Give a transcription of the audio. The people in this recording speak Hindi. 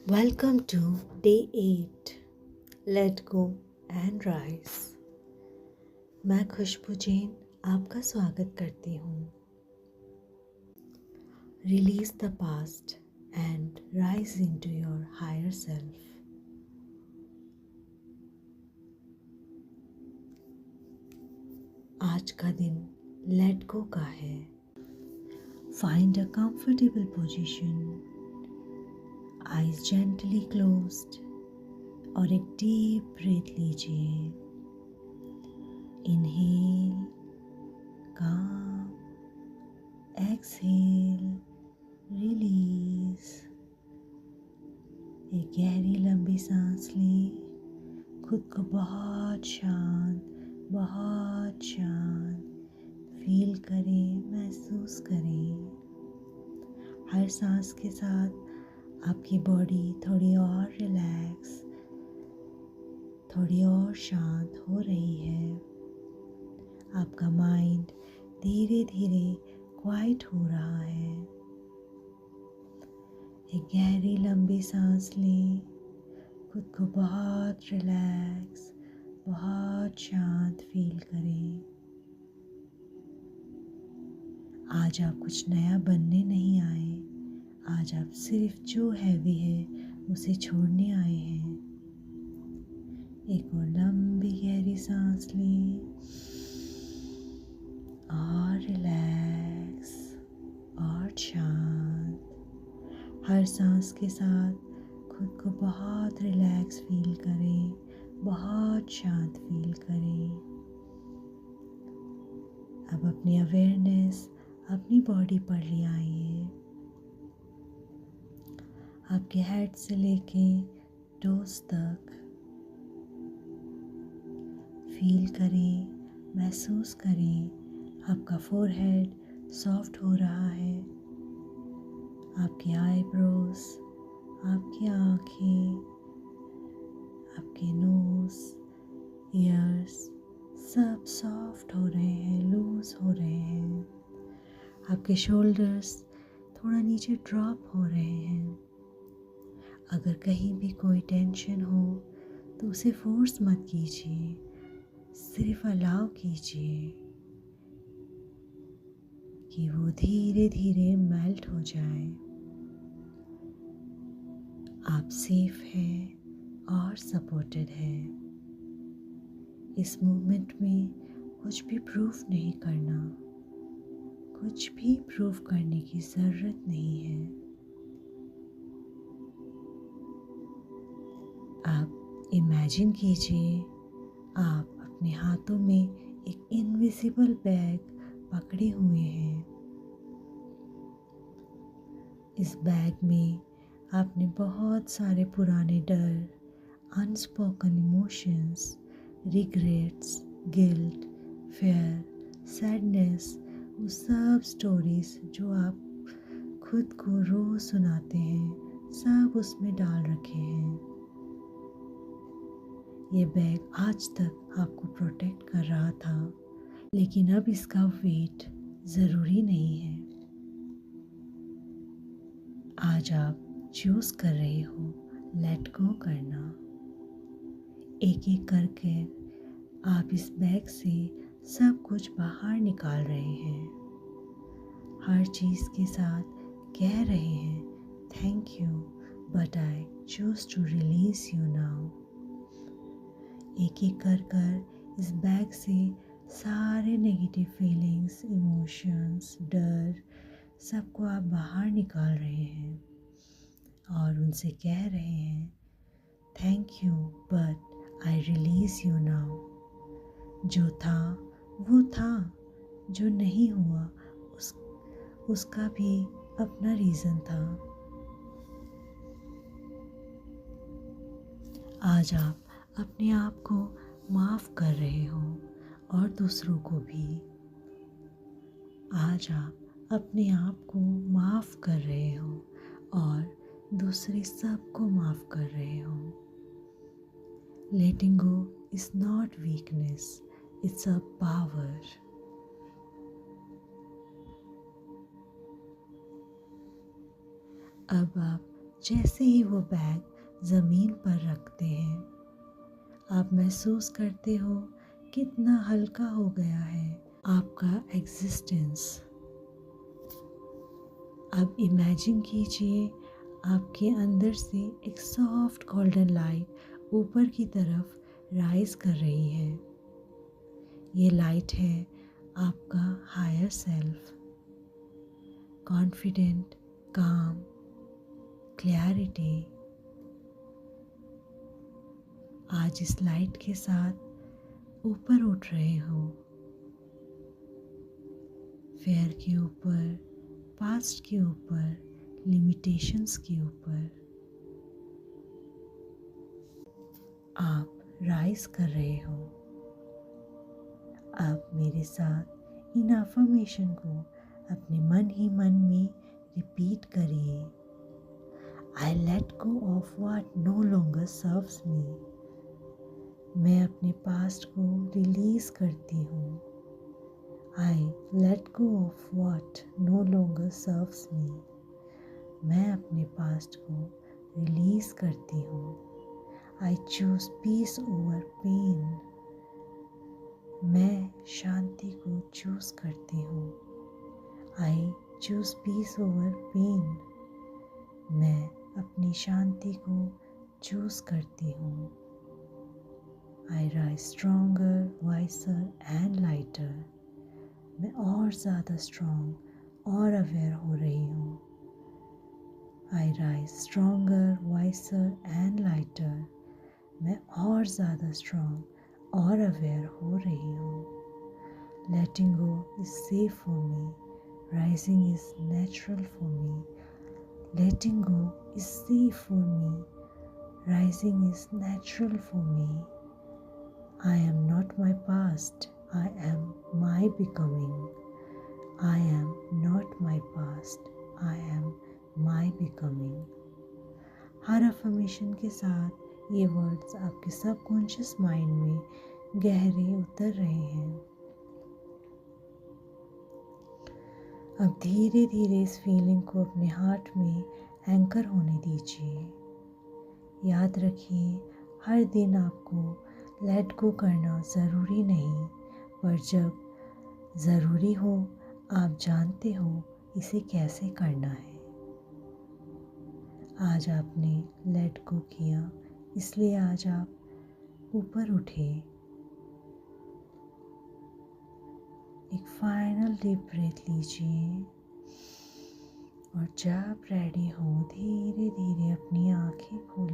Welcome to Day 8 Let Go and Rise। मैं खुशबू जैन आपका स्वागत करती हूँ। Release the past and rise into your higher self। आज का दिन Let Go का है। Find a comfortable position, eyes gently closed और एक डीप ब्रीथ लीजिए। इनहेल, काम, एक्सहेल, रिलीज। एक गहरी लंबी सांस लें। खुद को बहुत शांत फील करें, महसूस करें। हर सांस के साथ आपकी बॉडी थोड़ी और रिलैक्स, थोड़ी और शांत हो रही है। आपका माइंड धीरे धीरे क्वाइट हो रहा है। एक गहरी लंबी सांस लें। खुद को बहुत रिलैक्स, बहुत शांत फील करें। आज आप कुछ नया बनने नहीं आए। आज आप सिर्फ जो हैवी है उसे छोड़ने आए हैं। एक और लंबी गहरी सांस लें और रिलैक्स और शांत। हर सांस के साथ खुद को बहुत रिलैक्स फील करें, बहुत शांत फील करें। अब अपनी अवेयरनेस अपनी बॉडी पर ले आइए। आपके हेड से लेके टोस तक फील करें, महसूस करें। आपका फोरहेड सॉफ्ट हो रहा है। आपकी आईब्रोज, आपकी आँखें, आपके नोज, ईयर्स सब सॉफ्ट हो रहे हैं, लूज हो रहे हैं। आपके शोल्डर्स थोड़ा नीचे ड्रॉप हो रहे हैं। अगर कहीं भी कोई टेंशन हो तो उसे फोर्स मत कीजिए, सिर्फ अलाउ कीजिए कि वो धीरे धीरे मेल्ट हो जाए। आप सेफ हैं और सपोर्टेड हैं। इस मूवमेंट में कुछ भी प्रूफ नहीं करना, कुछ भी प्रूफ करने की ज़रूरत नहीं है। आप इमेजिन कीजिए आप अपने हाथों में एक इनविजिबल बैग पकड़े हुए हैं। इस बैग में आपने बहुत सारे पुराने डर, unspoken emotions, regrets, guilt, fair, sadness, वो सब स्टोरीज जो आप खुद को रोज सुनाते हैं, सब उसमें डाल रखे हैं। ये बैग आज तक आपको प्रोटेक्ट कर रहा था, लेकिन अब इसका वेट ज़रूरी नहीं है। आज आप चूज कर रहे हो लेट गो करना। एक एक करके आप इस बैग से सब कुछ बाहर निकाल रहे हैं। हर चीज़ के साथ कह रहे हैं thank you, but I choose to release you now. एक एक कर इस बैग से सारे नेगेटिव फीलिंग्स, इमोशंस, डर सबको आप बाहर निकाल रहे हैं और उनसे कह रहे हैं thank you, but I release you now. जो था वो था, जो नहीं हुआ उसका भी अपना रीज़न था। आज आप अपने आप को माफ़ कर रहे हो और दूसरों को भी। आज आप अपने आप को माफ़ कर रहे हो और दूसरे सबको माफ़ कर रहे हो। Letting go is not weakness, it's a power. अब आप जैसे ही वो बैग ज़मीन पर रखते हैं, आप महसूस करते हो कितना हल्का हो गया है आपका एग्जिस्टेंस। अब इमेजिन कीजिए आपके अंदर से एक सॉफ्ट गोल्डन लाइट ऊपर की तरफ राइज कर रही है। ये लाइट है आपका हायर सेल्फ, कॉन्फिडेंट, काम, क्लैरिटी। आज इस लाइट के साथ ऊपर उठ रहे हो, फेयर के ऊपर, पास्ट के ऊपर, लिमिटेशंस के ऊपर आप राइज कर रहे हो। आप मेरे साथ इन अफर्मेशन को अपने मन ही मन में रिपीट करिए। I let go of what no longer serves me. मैं अपने पास्ट को रिलीज करती हूँ। I let go of what no longer serves me. मैं अपने पास्ट को रिलीज करती हूँ। I choose peace over pain. मैं शांति को चूज करती हूँ। I choose peace over pain. मैं अपनी शांति को चूज करती हूँ। I rise stronger, wiser and lighter. मैं और ज़्यादा स्ट्रॉन्ग और अवेयर हो रही हूँ। I rise stronger, wiser and lighter. मैं और ज़्यादा स्ट्रॉन्ग और अवेयर हो रही हूँ। Letting go is safe for me. Rising is natural for me. Letting go is safe for me. Rising is natural for me. I am not my past. I am my becoming. I am not my past. I am my becoming. Her affirmation के साथ ये वर्ड्स आपके सबकॉन्शियस माइंड में गहरे उतर रहे हैं। अब धीरे धीरे इस फीलिंग को अपने हार्ट में एंकर होने दीजिए। याद रखिए, हर दिन आपको लेट गो करना ज़रूरी नहीं, पर जब ज़रूरी हो आप जानते हो इसे कैसे करना है। आज आपने लेट गो किया, इसलिए आज आप ऊपर उठे। एक फाइनल डीप ब्रेथ लीजिए और जब रेडी हो धीरे धीरे अपनी आंखें खोलिए।